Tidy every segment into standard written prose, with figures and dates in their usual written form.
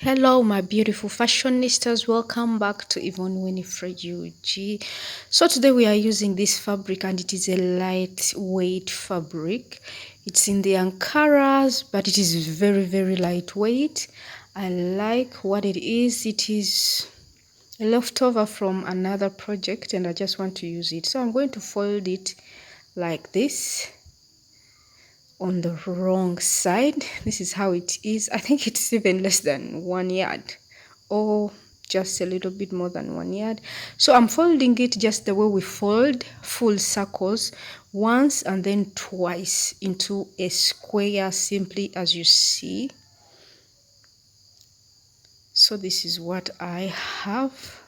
Hello, my beautiful fashionistas. Welcome back to Yvonne Winifred UG. So today we are using this fabric and it is a lightweight fabric. It's in the Ankaras, but it is very lightweight. I like what it is. It is a leftover from another project and I just want to use it. So I'm going to fold it like this on the wrong side. This is how it is. I think it's even less than 1 yard or just a little bit more than 1 yard. So I'm folding it just the way we fold full circles, once and then twice into a square, simply as you see. So this is what I have.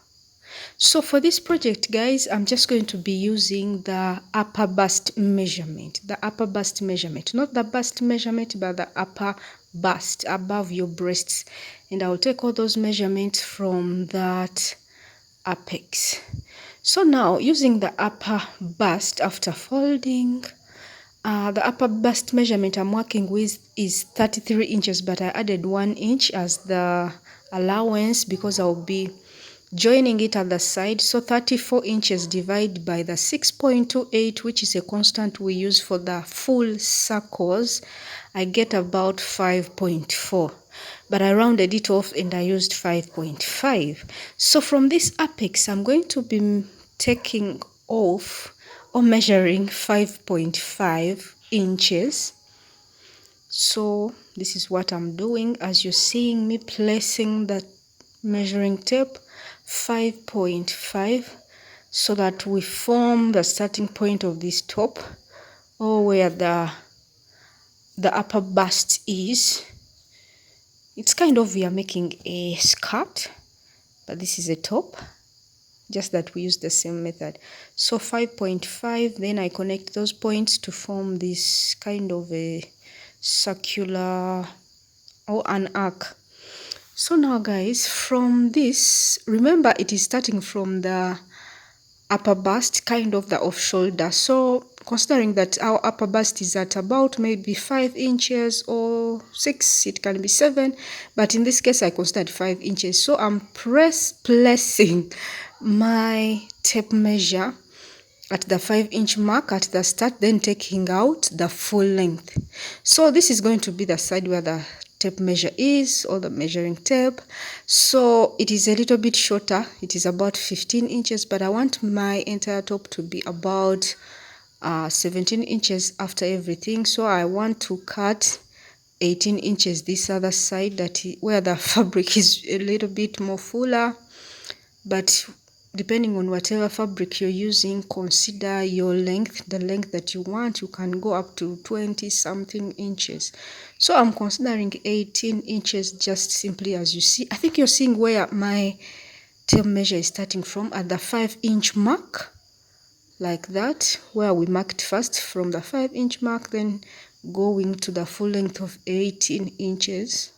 So for this project, guys, I'm just going to be using the upper bust measurement. The upper bust measurement, not the bust measurement, but the upper bust above your breasts. And I'll take all those measurements from that apex. So now, using the upper bust after folding, the upper bust measurement I'm working with is 33 inches, but I added 1 inch as the allowance because I'll be joining it at the side. So 34 inches divided by the 6.28, which is a constant we use for the full circles, I get about 5.4, but I rounded it off and I used 5.5. So from this apex I'm going to be taking off or measuring 5.5 inches. So this is what I'm doing as you're seeing me placing the measuring tape 5.5 so that we form the starting point of this top, or where the upper bust is. It's kind of, we are making a skirt, but this is a top, just that we use the same method. So 5.5, then I connect those points to form this kind of a circular or an arc. So now, guys, from this, remember it is starting from the upper bust, kind of the off shoulder. So considering that our upper bust is at about maybe 5 inches or 6, it can be 7, but in this case I considered 5 inches. So I'm placing my tape measure at the 5-inch mark at the start, then taking out the full length. So this is going to be the side where the tape measure is, or the measuring tape. So it is a little bit shorter, it is about 15 inches, but I want my entire top to be about 17 inches after everything. So I want to cut 18 inches this other side, where the fabric is a little bit more fuller. But depending on whatever fabric you're using, consider your length, the length that you want. You can go up to 20 something inches. So I'm considering 18 inches, just simply as you see. I think you're seeing where my tape measure is starting from, at the 5-inch mark, like that, where we marked first from the 5-inch mark, then going to the full length of 18 inches.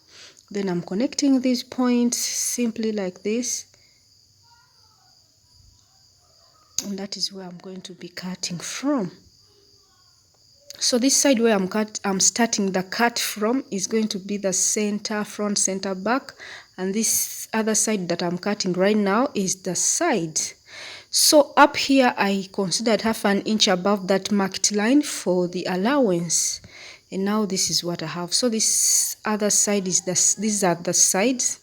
Then I'm connecting these points simply like this. And that is where I'm going to be cutting from. So this side where I'm starting the cut from is going to be the center, front, center, back, and this other side that I'm cutting right now is the side. So up here I considered half an inch above that marked line for the allowance, and now this is what I have. So this other side is these are the sides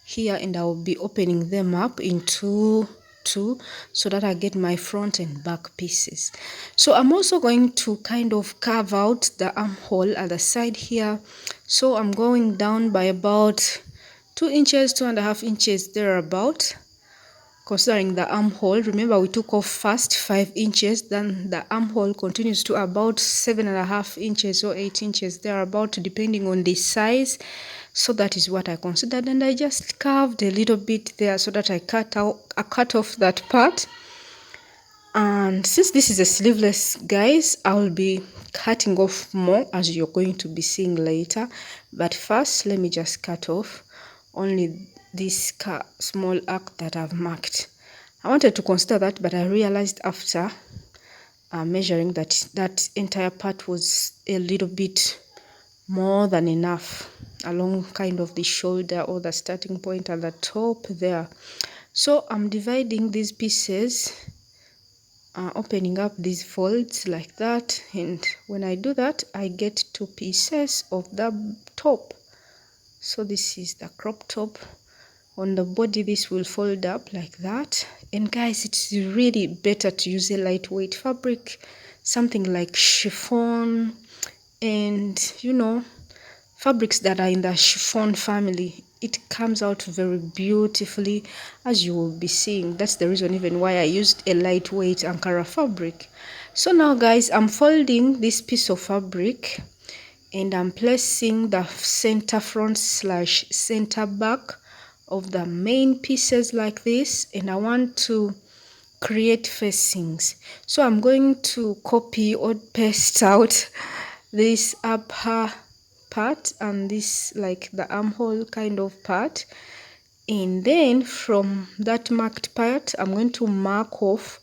here, and I will be opening them up into two so that I get my front and back pieces. So I'm also going to kind of carve out the armhole at the side here. So I'm going down by about 2 inches, 2.5 inches thereabout, considering the armhole. Remember we took off first 5 inches, then the armhole continues to about 7.5 inches or 8 inches thereabout, depending on the size. So that is what I considered, and I just carved a little bit there so that I cut off that part. And since this is a sleeveless, guys, I'll be cutting off more, as you're going to be seeing later. But first, let me just cut off only this small arc that I've marked. I wanted to consider that, but I realized after measuring that entire part was a little bit more than enough along kind of the shoulder or the starting point at the top there. So I'm dividing these pieces, opening up these folds like that, and when I do that I get 2 pieces of the top. So this is the crop top. On the body this will fold up like that. And guys, it's really better to use a lightweight fabric, something like chiffon, and you know, fabrics that are in the chiffon family. It comes out very beautifully, as you will be seeing. That's the reason even why I used a lightweight Ankara fabric. So now guys, I'm folding this piece of fabric and I'm placing the center front / center back of the main pieces like this, and I want to create facings. So I'm going to copy or paste out this upper part and this like the armhole kind of part, and then from that marked part I'm going to mark off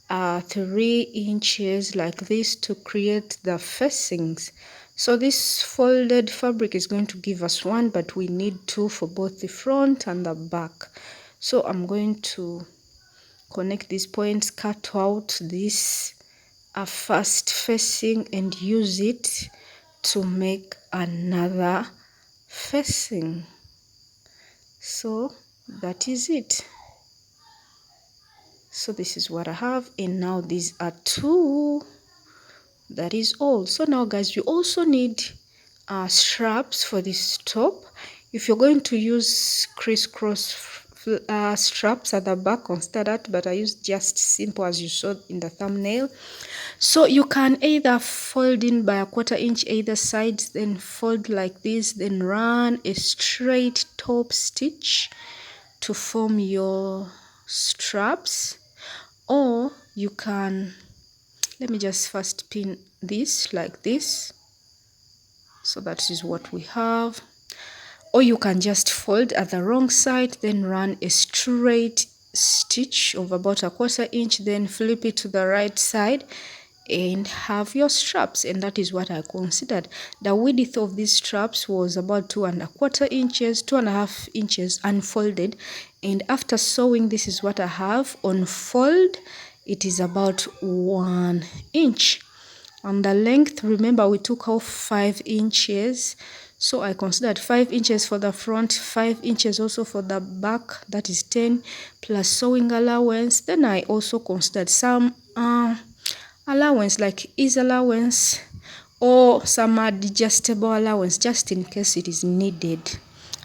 3 inches like this to create the facings. So this folded fabric is going to give us 1, but we need 2 for both the front and the back. So I'm going to connect these points, cut out this first facing and use it to make another facing. So that is it. So this is what I have, and now these are 2. That is all. So now guys, you also need straps for this top. If you're going to use crisscross straps at the back, consider that, but I used just simple as you saw in the thumbnail. So you can either fold in by a 1/4 inch either side, then fold like this, then run a straight top stitch to form your straps, or you can, let me just first pin this like this. So that is what we have. Or you can just fold at the wrong side, then run a straight stitch of about a 1/4 inch, then flip it to the right side and have your straps. And that is what I considered. The width of these straps was about 2 1/4 inches, 2.5 inches unfolded, and after sewing, this is what I have on fold. It is about 1 inch. On the length, remember we took off 5 inches, so I considered 5 inches for the front, 5 inches also for the back, that is 10, plus sewing allowance. Then I also considered some allowance like ease allowance or some adjustable allowance just in case it is needed,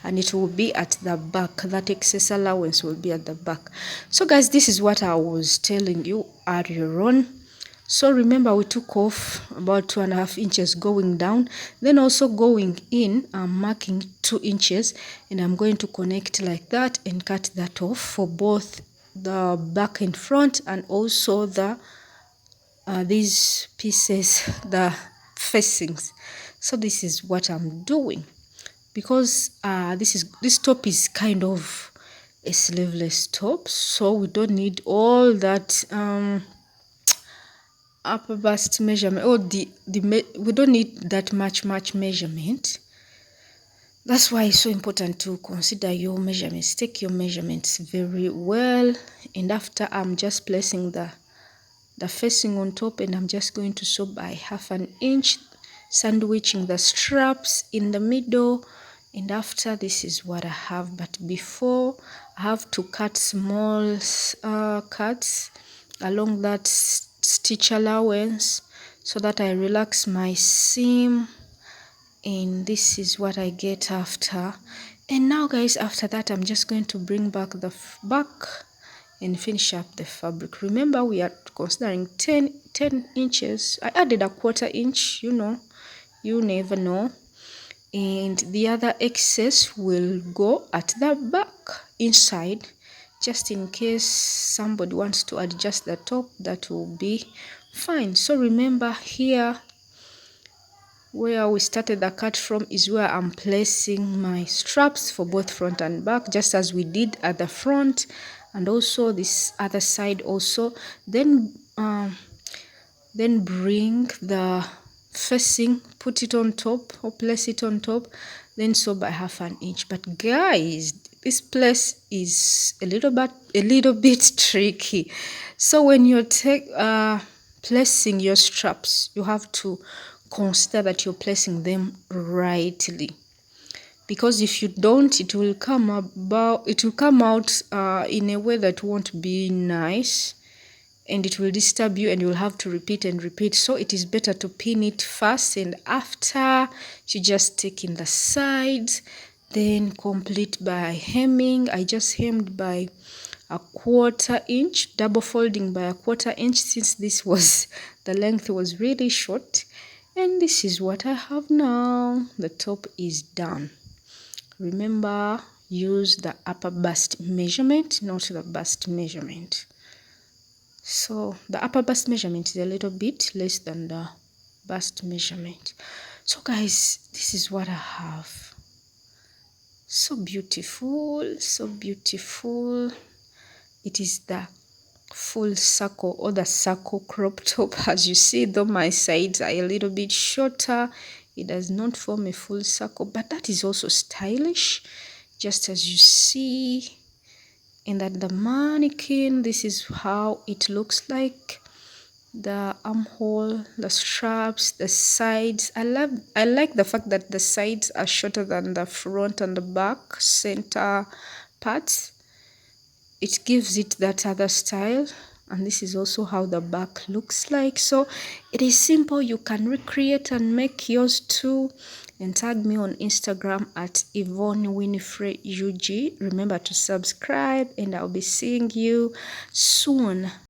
and it will be at the back. That excess allowance will be at the back. So guys, this is what I was telling you earlier on. So remember we took off about 2.5 inches going down, then also going in I'm marking 2 inches, and I'm going to connect like that and cut that off for both the back and front, and also the these pieces, the facings. So this is what I'm doing, because this top is kind of a sleeveless top, so we don't need all that upper bust measurement, or we don't need that much measurement. That's why it's so important to consider your measurements. Take your measurements very well. And after, I'm just placing the facing on top, and I'm just going to sew by 1/2 inch, sandwiching the straps in the middle. And after, this is what I have. But before, I have to cut small cuts along that stitch allowance so that I relax my seam, and this is what I get after. And now guys, after that, I'm just going to bring back the back and finish up the fabric. Remember, we are considering 10 inches. I added a 1/4 inch, you know, you never know. And the other excess will go at the back inside, just in case somebody wants to adjust the top. That will be fine. So remember, here where we started the cut from is where I'm placing my straps for both front and back, just as we did at the front, and also this other side also. Then bring the facing, put it on top or place it on top, then sew by 1/2 inch. But guys, this place is a little bit tricky. So when you're placing your straps, you have to consider that you're placing them rightly, because if you don't, it will come out in a way that won't be nice, and it will disturb you, and you'll have to repeat and repeat. So it is better to pin it first, and after you just take in the sides, then complete by hemming. I just hemmed by 1/4 inch, double folding by 1/4 inch, since the length was really short. And this is what I have now. The top is done. Remember, use the upper bust measurement, not the bust measurement. So the upper bust measurement is a little bit less than the bust measurement. So guys, this is what I have. So beautiful, so beautiful. It is the full circle, or the circle crop top. As you see, though my sides are a little bit shorter, it does not form a full circle, but that is also stylish, just as you see. And that the mannequin, this is how it looks like. The armhole, the straps, the sides. I like the fact that the sides are shorter than the front and the back center parts. It gives it that other style. And this is also how the back looks like. So it is simple. You can recreate and make yours too. And tag me on Instagram at Yvonne Winifred UG. Remember to subscribe, and I'll be seeing you soon.